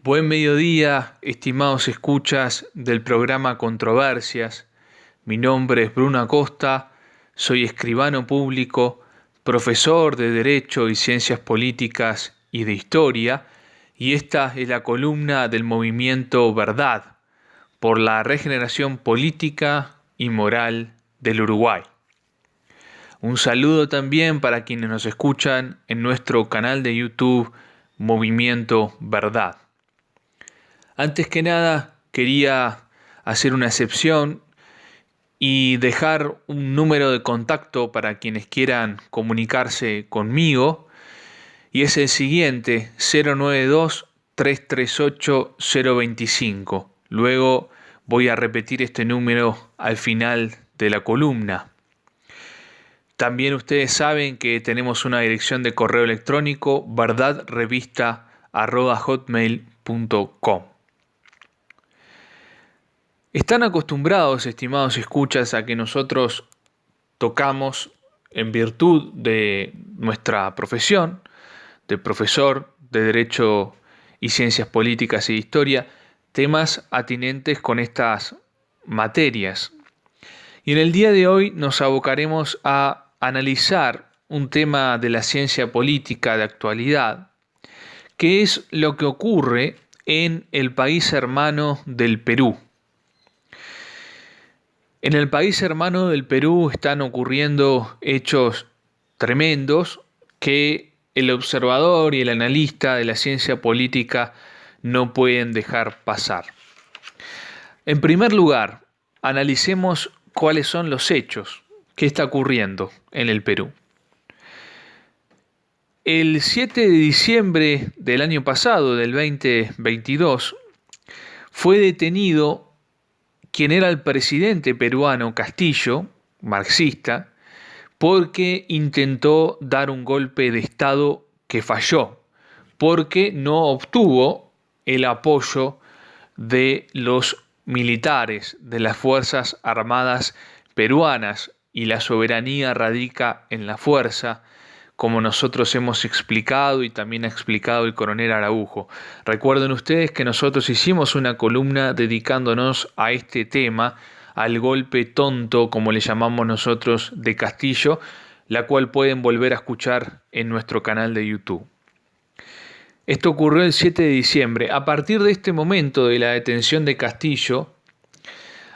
Buen mediodía, estimados escuchas del programa Controversias. Mi nombre es Bruno Acosta, soy escribano público, profesor de Derecho y Ciencias Políticas y de Historia, y esta es la columna del movimiento Verdad por la regeneración política y moral del Uruguay. Un saludo también para quienes nos escuchan en nuestro canal de YouTube Movimiento Verdad. Antes que nada, quería hacer una excepción y dejar un número de contacto para quienes quieran comunicarse conmigo, y es el siguiente: 092-338-025. Luego voy a repetir este número al final de la columna. También ustedes saben que tenemos una dirección de correo electrónico: verdadrevista@hotmail.com. Están acostumbrados, estimados escuchas, a que nosotros tocamos, en virtud de nuestra profesión, de profesor de Derecho y Ciencias Políticas y de Historia, temas atinentes con estas materias. Y en el día de hoy nos abocaremos a analizar un tema de la ciencia política de actualidad, que es lo que ocurre en el país hermano del Perú. En el país hermano del Perú están ocurriendo hechos tremendos que el observador y el analista de la ciencia política no pueden dejar pasar. En primer lugar, analicemos cuáles son los hechos, qué está ocurriendo en el Perú. El 7 de diciembre del año pasado, del 2022, fue detenido quien era el presidente peruano, Castillo, marxista, porque intentó dar un golpe de Estado que falló, porque no obtuvo el apoyo de los militares, de las Fuerzas Armadas peruanas, y la soberanía radica en la fuerza, como nosotros hemos explicado y también ha explicado el coronel Araujo. Recuerden ustedes que nosotros hicimos una columna dedicándonos a este tema, al golpe tonto, como le llamamos nosotros, de Castillo, la cual pueden volver a escuchar en nuestro canal de YouTube. Esto ocurrió el 7 de diciembre. A partir de este momento de la detención de Castillo,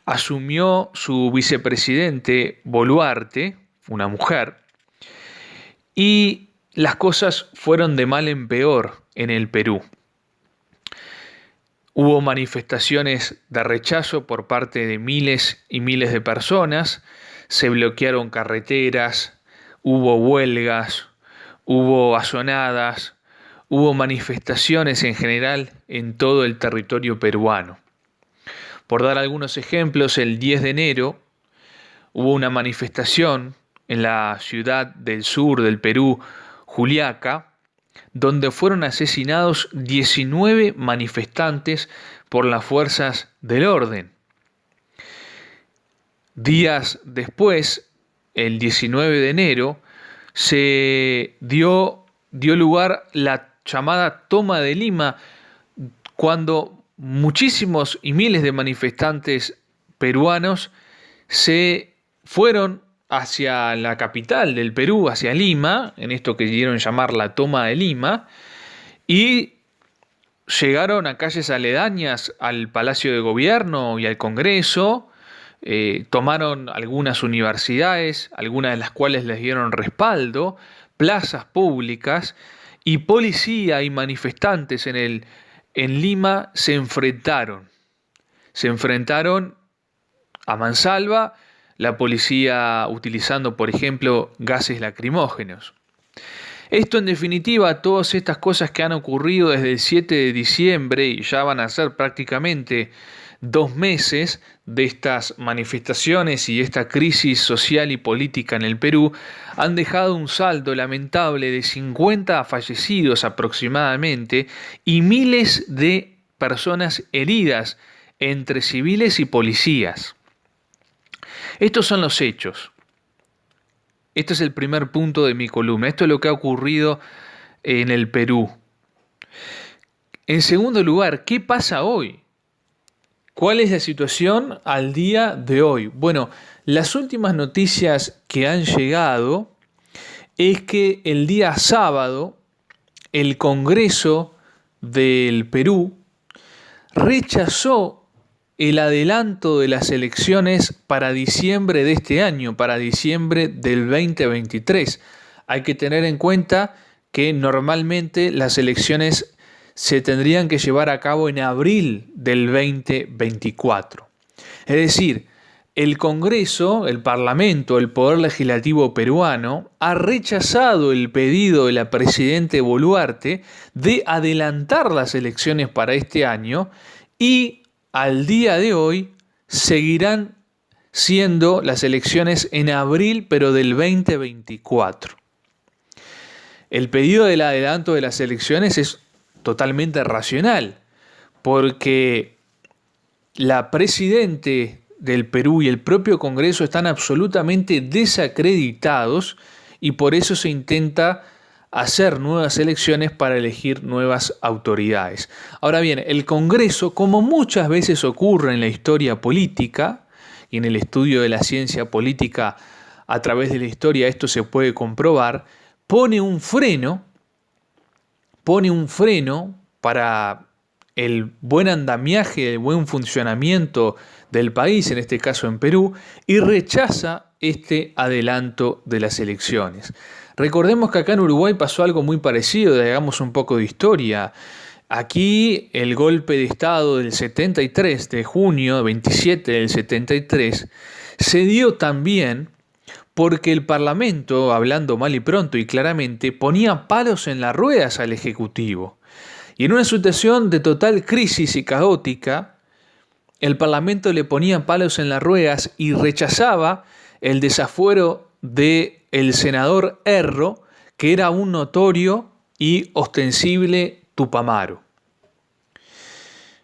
asumió su vicepresidente Boluarte, una mujer, y las cosas fueron de mal en peor en el Perú. Hubo manifestaciones de rechazo por parte de miles y miles de personas, se bloquearon carreteras, hubo huelgas, hubo azonadas, hubo manifestaciones en general en todo el territorio peruano. Por dar algunos ejemplos, el 10 de enero hubo una manifestación en la ciudad del sur del Perú, Juliaca, donde fueron asesinados 19 manifestantes por las fuerzas del orden. Días después, el 19 de enero, se dio lugar la llamada Toma de Lima, cuando muchísimos y miles de manifestantes peruanos se fueron hacia la capital del Perú, hacia Lima, en esto que dieron llamar la Toma de Lima, y llegaron a calles aledañas al Palacio de Gobierno y al Congreso, tomaron algunas universidades, algunas de las cuales les dieron respaldo, plazas públicas, y policía y manifestantes en Lima se enfrentaron a mansalva, la policía utilizando, por ejemplo, gases lacrimógenos. Esto, en definitiva, todas estas cosas que han ocurrido desde el 7 de diciembre, y ya van a ser prácticamente 2 meses de estas manifestaciones y esta crisis social y política en el Perú, han dejado un saldo lamentable de 50 fallecidos aproximadamente y miles de personas heridas entre civiles y policías. Estos son los hechos. Este es el primer punto de mi columna. Esto es lo que ha ocurrido en el Perú. En segundo lugar, ¿qué pasa hoy? ¿Cuál es la situación al día de hoy? Bueno, las últimas noticias que han llegado es que el día sábado el Congreso del Perú rechazó el adelanto de las elecciones para diciembre de este año, para diciembre del 2023. Hay que tener en cuenta que normalmente las elecciones se tendrían que llevar a cabo en abril del 2024. Es decir, el Congreso, el Parlamento, el Poder Legislativo peruano, ha rechazado el pedido de la presidenta Boluarte de adelantar las elecciones para este año y al día de hoy seguirán siendo las elecciones en abril, pero del 2024. El pedido del adelanto de las elecciones es totalmente racional, porque la presidente del Perú y el propio Congreso están absolutamente desacreditados y por eso se intenta hacer nuevas elecciones para elegir nuevas autoridades. Ahora bien, el Congreso, como muchas veces ocurre en la historia política y en el estudio de la ciencia política a través de la historia, esto se puede comprobar, pone un freno para el buen andamiaje, el buen funcionamiento del país, en este caso en Perú, y rechaza este adelanto de las elecciones. Recordemos que acá en Uruguay pasó algo muy parecido, hagamos un poco de historia. Aquí el golpe de Estado del 73, de junio 27 del 73, se dio también porque el Parlamento, hablando mal y pronto y claramente, ponía palos en las ruedas al Ejecutivo. Y en una situación de total crisis y caótica, el Parlamento le ponía palos en las ruedas y rechazaba el desafuero del senador Erro, que era un notorio y ostensible tupamaro.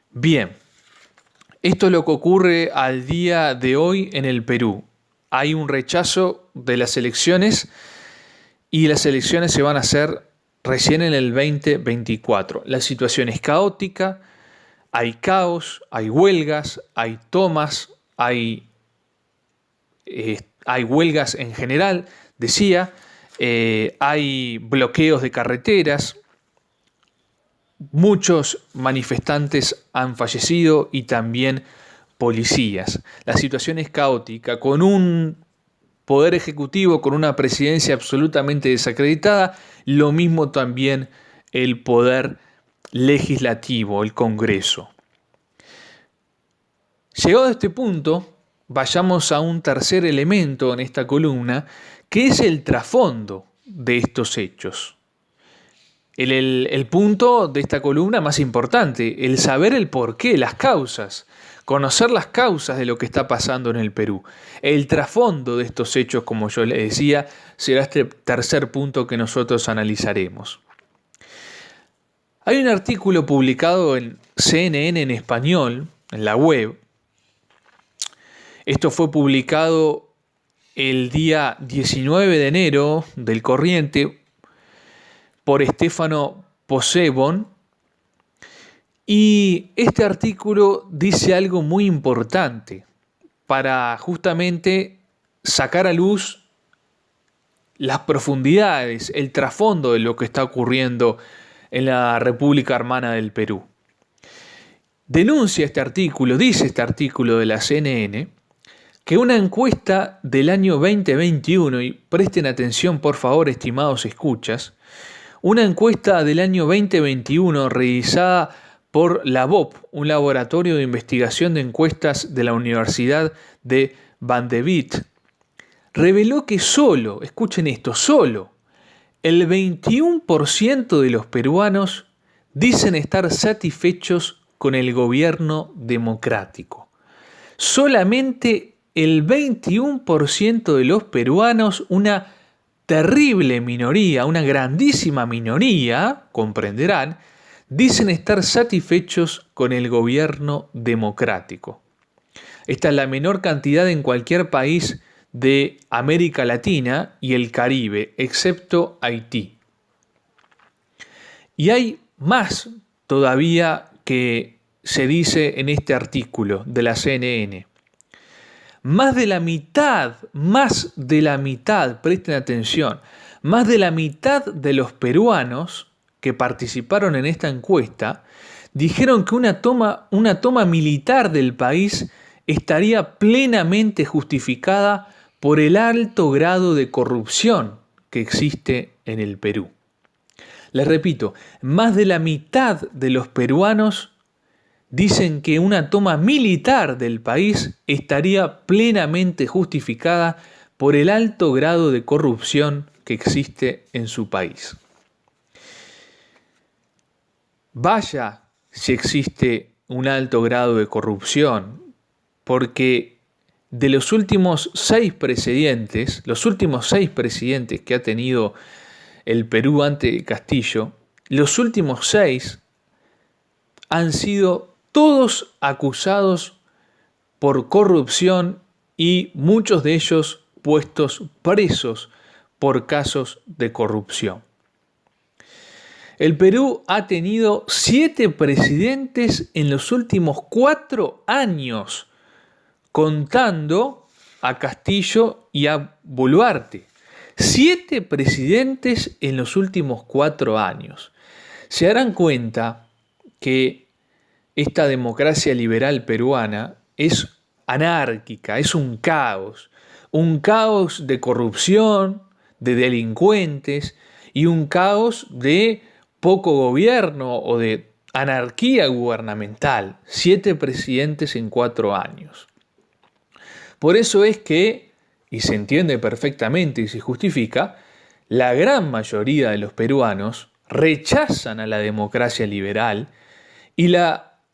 Bien, esto es lo que ocurre al día de hoy en el Perú. Hay un rechazo de las elecciones y las elecciones se van a hacer recién en el 2024. La situación es caótica, hay caos, hay huelgas, hay tomas, hay huelgas en general, decía, hay bloqueos de carreteras, muchos manifestantes han fallecido y también policías. La situación es caótica, con un poder ejecutivo, con una presidencia absolutamente desacreditada, lo mismo también el poder legislativo, el Congreso. Llegado a este punto, vayamos a un tercer elemento en esta columna, que es el trasfondo de estos hechos. El punto de esta columna más importante, el saber el porqué, las causas, conocer las causas de lo que está pasando en el Perú. El trasfondo de estos hechos, como yo les decía, será este tercer punto que nosotros analizaremos. Hay un artículo publicado en CNN en español, en la web. Esto fue publicado el día 19 de enero del corriente por Stefano Possebon. Y este artículo dice algo muy importante para justamente sacar a luz las profundidades, el trasfondo de lo que está ocurriendo en la República Hermana del Perú. Denuncia este artículo, dice este artículo de la CNN, que una encuesta del año 2021, y presten atención por favor, estimados escuchas, una encuesta del año 2021 realizada por la BOP, un laboratorio de investigación de encuestas de la Universidad de Vanderbilt, reveló que solo, escuchen esto, solo el 21% de los peruanos dicen estar satisfechos con el gobierno democrático. Solamente el 21% de los peruanos, una terrible minoría, una grandísima minoría, comprenderán, dicen estar satisfechos con el gobierno democrático. Esta es la menor cantidad en cualquier país de América Latina y el Caribe, excepto Haití. Y hay más todavía que se dice en este artículo de la CNN. Más de la mitad, presten atención, más de la mitad de los peruanos que participaron en esta encuesta dijeron que una toma militar del país estaría plenamente justificada por el alto grado de corrupción que existe en el Perú. Les repito, más de la mitad de los peruanos dicen que una toma militar del país estaría plenamente justificada por el alto grado de corrupción que existe en su país. Vaya si existe un alto grado de corrupción, porque de los últimos 6 presidentes que ha tenido el Perú ante Castillo, los últimos 6 han sido todos acusados por corrupción y muchos de ellos puestos presos por casos de corrupción. El Perú ha tenido 7 presidentes en los últimos 4 años, contando a Castillo y a Boluarte. 7 presidentes en los últimos 4 años. Se darán cuenta que esta democracia liberal peruana es anárquica, es un caos de corrupción, de delincuentes y un caos de poco gobierno o de anarquía gubernamental. 7 presidentes en 4 años. Por eso es que, y se entiende perfectamente y se justifica, la gran mayoría de los peruanos rechazan a la democracia liberal y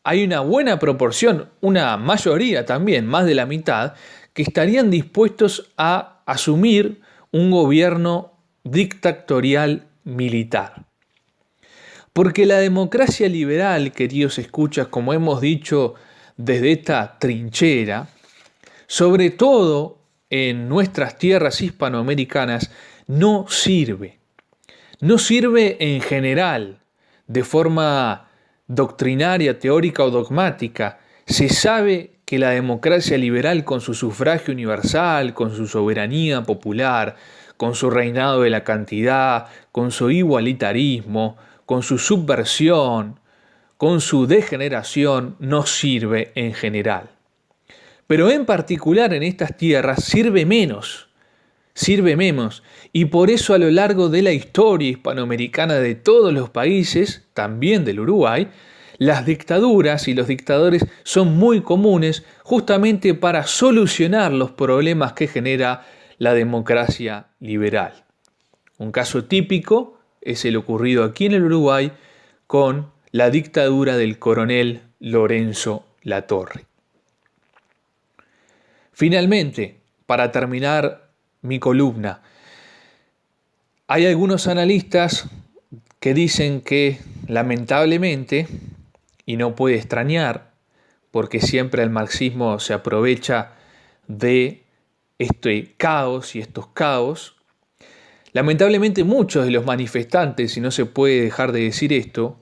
hay una buena proporción, una mayoría también, más de la mitad, que estarían dispuestos a asumir un gobierno dictatorial militar. Porque la democracia liberal, queridos escuchas, como hemos dicho desde esta trinchera, sobre todo en nuestras tierras hispanoamericanas, no sirve. No sirve en general, de forma doctrinaria, teórica o dogmática. Se sabe que la democracia liberal, con su sufragio universal, con su soberanía popular, con su reinado de la cantidad, con su igualitarismo, con su subversión, con su degeneración, no sirve en general. Pero en particular en estas tierras sirve menos, y por eso a lo largo de la historia hispanoamericana de todos los países, también del Uruguay, las dictaduras y los dictadores son muy comunes justamente para solucionar los problemas que genera la democracia liberal. Un caso típico es el ocurrido aquí en el Uruguay con la dictadura del coronel Lorenzo Latorre. Finalmente, para terminar mi columna, hay algunos analistas que dicen que lamentablemente, y no puede extrañar, porque siempre el marxismo se aprovecha de este caos y estos caos, lamentablemente muchos de los manifestantes, y no se puede dejar de decir esto,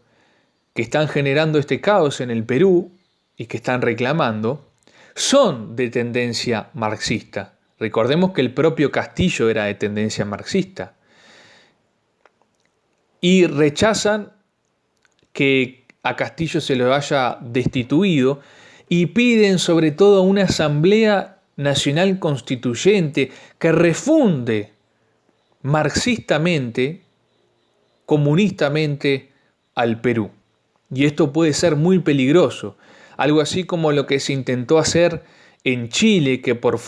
que están generando este caos en el Perú y que están reclamando, son de tendencia marxista. Recordemos que el propio Castillo era de tendencia marxista. Y rechazan que a Castillo se lo haya destituido y piden sobre todo una Asamblea Nacional Constituyente que refunde marxistamente, comunistamente al Perú. Y esto puede ser muy peligroso. Algo así como lo que se intentó hacer en Chile, que por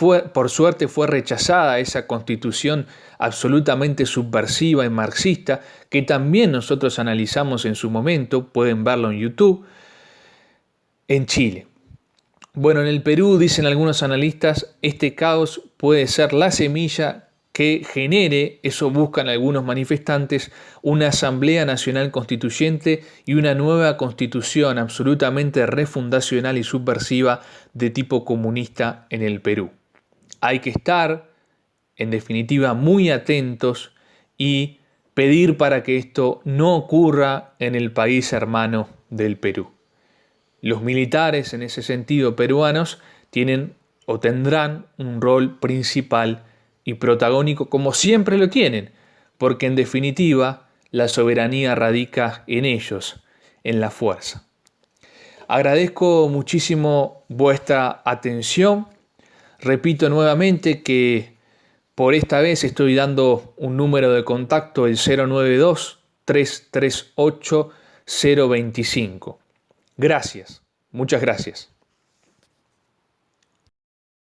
suerte fue rechazada esa constitución absolutamente subversiva y marxista, que también nosotros analizamos en su momento, pueden verlo en YouTube, en Chile. Bueno, en el Perú, dicen algunos analistas, este caos puede ser la semilla que genere, eso buscan algunos manifestantes, una Asamblea Nacional Constituyente y una nueva constitución absolutamente refundacional y subversiva de tipo comunista en el Perú. Hay que estar, en definitiva, muy atentos y pedir para que esto no ocurra en el país hermano del Perú. Los militares, en ese sentido, peruanos, tienen o tendrán un rol principal y protagónico, como siempre lo tienen, porque en definitiva la soberanía radica en ellos, en la fuerza. Agradezco muchísimo vuestra atención. Repito nuevamente que por esta vez estoy dando un número de contacto, el 092-338-025. Gracias, muchas gracias.